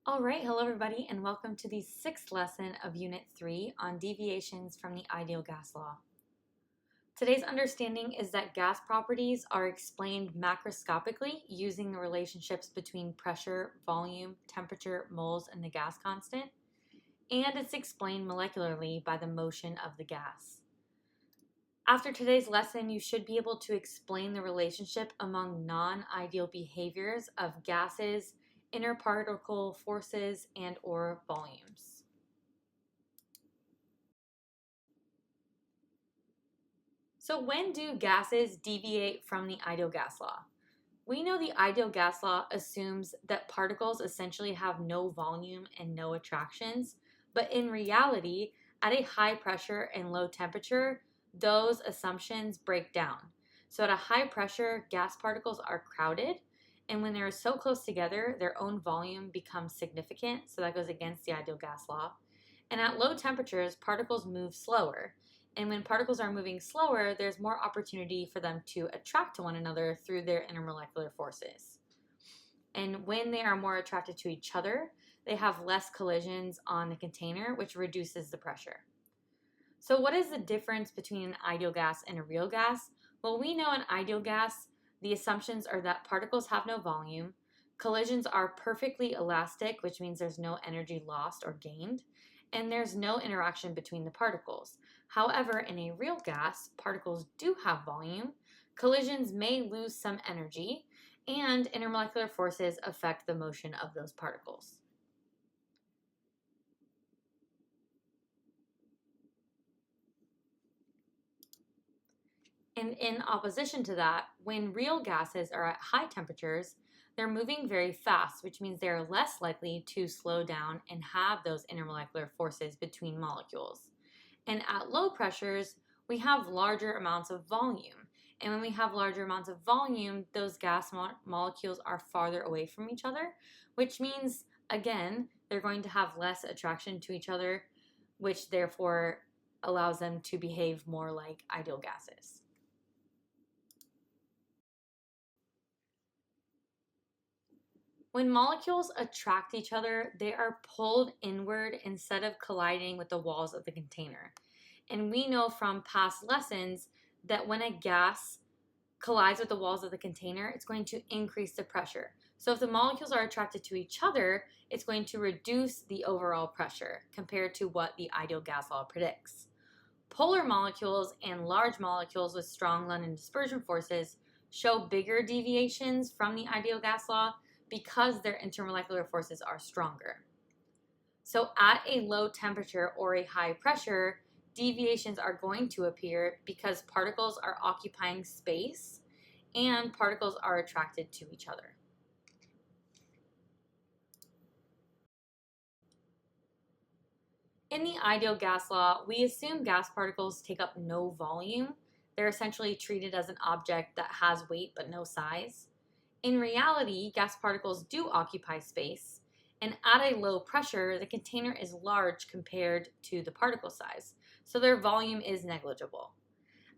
All right, hello everybody, and welcome to the 6th lesson of Unit 3 on deviations from the ideal gas law. Today's understanding is that gas properties are explained macroscopically using the relationships between pressure, volume, temperature, moles, and the gas constant, and it's explained molecularly by the motion of the gas. After today's lesson, you should be able to explain the relationship among non-ideal behaviors of gases, interparticle forces, and/or volumes. So when do gases deviate from the ideal gas law? We know the ideal gas law assumes that particles essentially have no volume and no attractions, but in reality, at a high pressure and low temperature, those assumptions break down. So at a high pressure, gas particles are crowded, and when they're so close together, their own volume becomes significant, so that goes against the ideal gas law. And at low temperatures, particles move slower. And when particles are moving slower, there's more opportunity for them to attract to one another through their intermolecular forces. And when they are more attracted to each other, they have less collisions on the container, which reduces the pressure. So what is the difference between an ideal gas and a real gas? Well, we know an ideal gas, the assumptions are that particles have no volume, collisions are perfectly elastic, which means there's no energy lost or gained, and there's no interaction between the particles. However, in a real gas, particles do have volume, collisions may lose some energy, and intermolecular forces affect the motion of those particles. And in opposition to that, when real gases are at high temperatures, they're moving very fast, which means they're less likely to slow down and have those intermolecular forces between molecules. And at low pressures, we have larger amounts of volume. And when we have larger amounts of volume, those gas molecules are farther away from each other, which means, again, they're going to have less attraction to each other, which therefore allows them to behave more like ideal gases. When molecules attract each other, they are pulled inward instead of colliding with the walls of the container. And we know from past lessons that when a gas collides with the walls of the container, it's going to increase the pressure. So if the molecules are attracted to each other, it's going to reduce the overall pressure compared to what the ideal gas law predicts. Polar molecules and large molecules with strong London dispersion forces show bigger deviations from the ideal gas law because their intermolecular forces are stronger. So at a low temperature or a high pressure, deviations are going to appear because particles are occupying space and particles are attracted to each other. In the ideal gas law, we assume gas particles take up no volume. They're essentially treated as an object that has weight but no size. In reality, gas particles do occupy space, and at a low pressure, the container is large compared to the particle size, so their volume is negligible.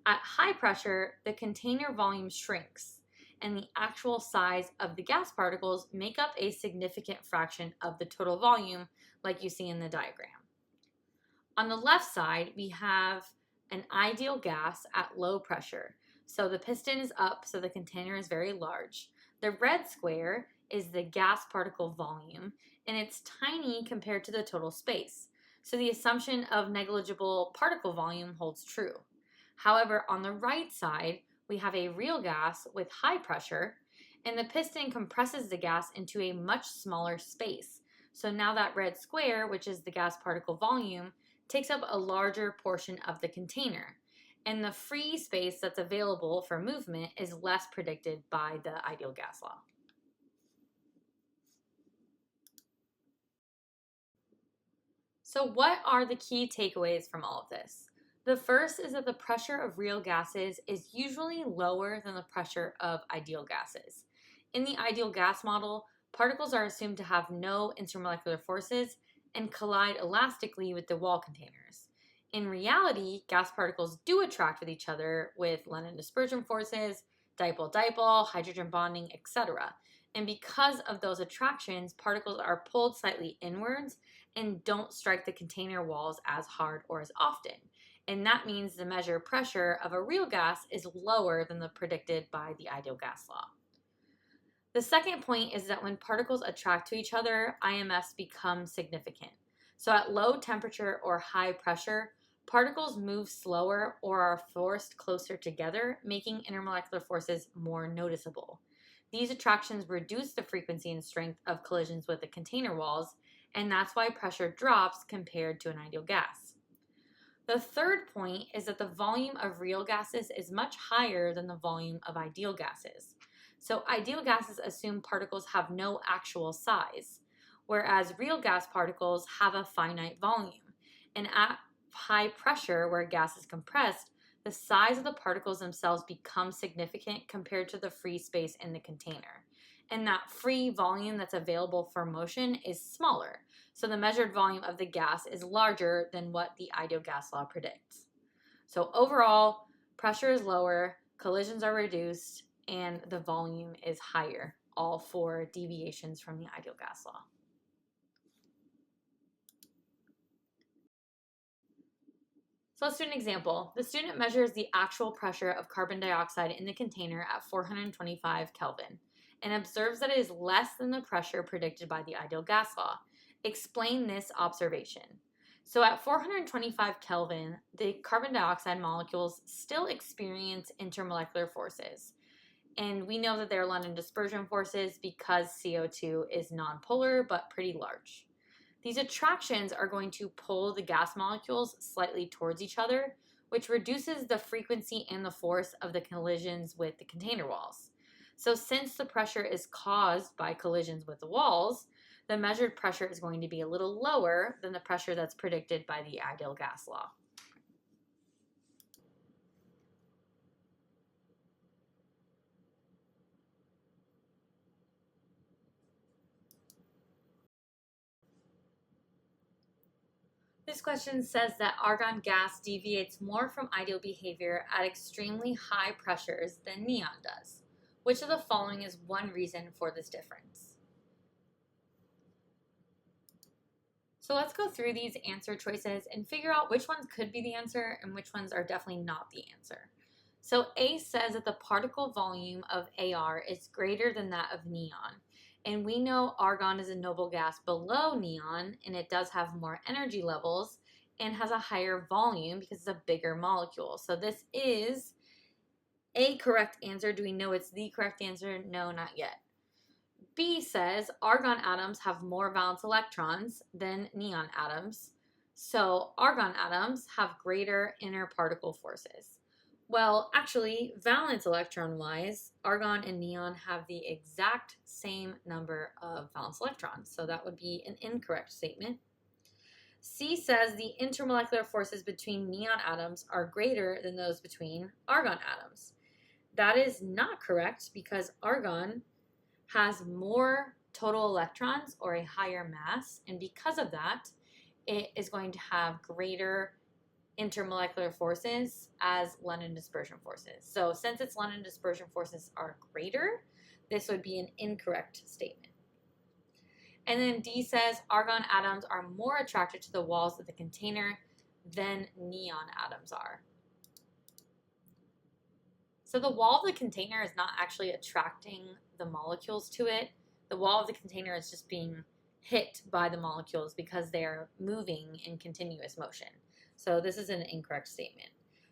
At high pressure, the container volume shrinks, and the actual size of the gas particles make up a significant fraction of the total volume, like you see in the diagram. On the left side, we have an ideal gas at low pressure. So the piston is up, so the container is very large. The red square is the gas particle volume, and it's tiny compared to the total space. So the assumption of negligible particle volume holds true. However, on the right side, we have a real gas with high pressure, and the piston compresses the gas into a much smaller space. So now that red square, which is the gas particle volume, takes up a larger portion of the container. And the free space that's available for movement is less predicted by the ideal gas law. So what are the key takeaways from all of this? The first is that the pressure of real gases is usually lower than the pressure of ideal gases. In the ideal gas model, particles are assumed to have no intermolecular forces and collide elastically with the wall containers. In reality, gas particles do attract with each other with London dispersion forces, dipole-dipole, hydrogen bonding, etc. And because of those attractions, particles are pulled slightly inwards and don't strike the container walls as hard or as often. And that means the measured pressure of a real gas is lower than the predicted by the ideal gas law. The second point is that when particles attract to each other, IMFs become significant. So at low temperature or high pressure, particles move slower or are forced closer together, making intermolecular forces more noticeable. These attractions reduce the frequency and strength of collisions with the container walls, and that's why pressure drops compared to an ideal gas. The third point is that the volume of real gases is much higher than the volume of ideal gases. So ideal gases assume particles have no actual size, whereas real gas particles have a finite volume. And at high pressure, where gas is compressed, the size of the particles themselves becomes significant compared to the free space in the container. And that free volume that's available for motion is smaller. So the measured volume of the gas is larger than what the ideal gas law predicts. So overall, pressure is lower, collisions are reduced, and the volume is higher, all four deviations from the ideal gas law. So let's do an example. The student measures the actual pressure of carbon dioxide in the container at 425 Kelvin and observes that it is less than the pressure predicted by the ideal gas law. Explain this observation. So at 425 Kelvin, the carbon dioxide molecules still experience intermolecular forces. And we know that they're London dispersion forces because CO2 is nonpolar but pretty large. These attractions are going to pull the gas molecules slightly towards each other, which reduces the frequency and the force of the collisions with the container walls. So since the pressure is caused by collisions with the walls, the measured pressure is going to be a little lower than the pressure that's predicted by the ideal gas law. This question says that argon gas deviates more from ideal behavior at extremely high pressures than neon does. Which of the following is one reason for this difference? So let's go through these answer choices and figure out which ones could be the answer and which ones are definitely not the answer. So A says that the particle volume of AR is greater than that of neon. And we know argon is a noble gas below neon, and it does have more energy levels and has a higher volume because it's a bigger molecule. So this is a correct answer. Do we know it's the correct answer? No, not yet. B says argon atoms have more valence electrons than neon atoms. So argon atoms have greater inner particle forces. Well, actually, valence electron-wise, argon and neon have the exact same number of valence electrons, so that would be an incorrect statement. C says the intermolecular forces between neon atoms are greater than those between argon atoms. That is not correct because argon has more total electrons or a higher mass, and because of that, it is going to have greater intermolecular forces as London dispersion forces. So since its London dispersion forces are greater, this would be an incorrect statement. And then D says argon atoms are more attracted to the walls of the container than neon atoms are. So the wall of the container is not actually attracting the molecules to it. The wall of the container is just being hit by the molecules because they're moving in continuous motion. So this is an incorrect statement.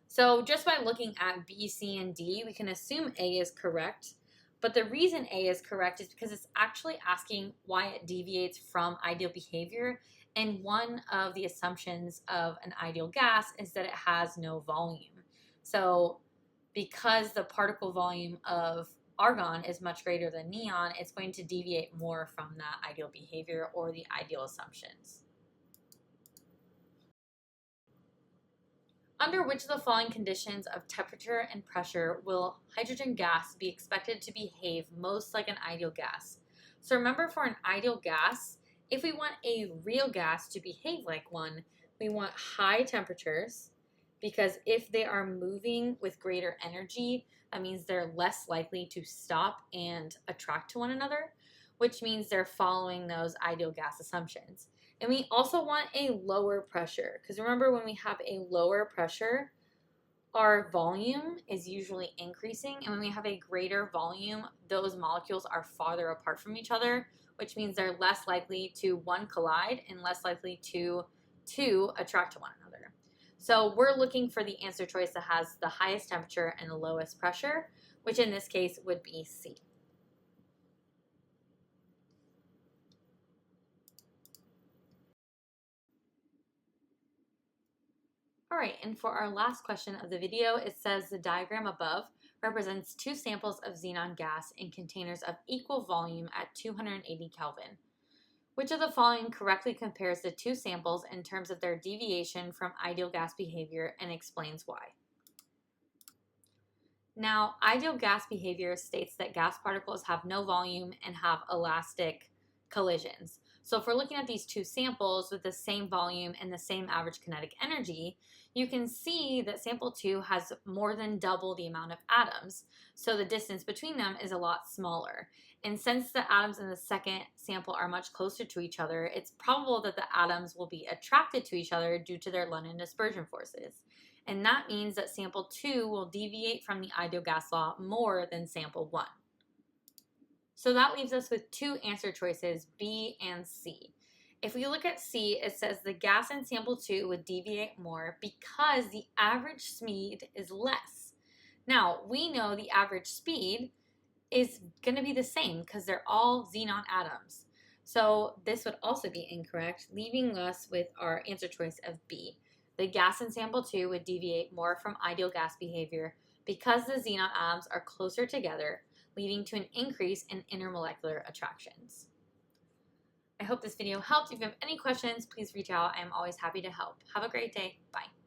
So just by looking at B, C, and D, we can assume A is correct. But the reason A is correct is because it's actually asking why it deviates from ideal behavior. And one of the assumptions of an ideal gas is that it has no volume. So because the particle volume of argon is much greater than neon, it's going to deviate more from that ideal behavior or the ideal assumptions. Under which of the following conditions of temperature and pressure will hydrogen gas be expected to behave most like an ideal gas? So remember, for an ideal gas, if we want a real gas to behave like one, we want high temperatures, because if they are moving with greater energy, that means they're less likely to stop and attract to one another. which means they're following those ideal gas assumptions. And we also want a lower pressure, because remember, when we have a lower pressure, our volume is usually increasing, and when we have a greater volume, those molecules are farther apart from each other, which means they're less likely to, one, collide, and less likely to, two, attract to one another. So we're looking for the answer choice that has the highest temperature and the lowest pressure, which in this case would be C. All right, and for our last question of the video, it says the diagram above represents two samples of xenon gas in containers of equal volume at 280 Kelvin. Which of the following correctly compares the two samples in terms of their deviation from ideal gas behavior and explains why? Now, ideal gas behavior states that gas particles have no volume and have elastic collisions. So if we're looking at these two samples with the same volume and the same average kinetic energy, you can see that sample 2 has more than double the amount of atoms. So the distance between them is a lot smaller. And since the atoms in the second sample are much closer to each other, it's probable that the atoms will be attracted to each other due to their London dispersion forces. And that means that sample 2 will deviate from the ideal gas law more than sample 1. So that leaves us with two answer choices, B and C. If we look at C, it says the gas in sample 2 would deviate more because the average speed is less. Now, we know the average speed is going to be the same because they're all xenon atoms. So this would also be incorrect, leaving us with our answer choice of B. The gas in sample 2 would deviate more from ideal gas behavior because the xenon atoms are closer together, leading to an increase in intermolecular attractions. I hope this video helped. If you have any questions, please reach out. I am always happy to help. Have a great day. Bye.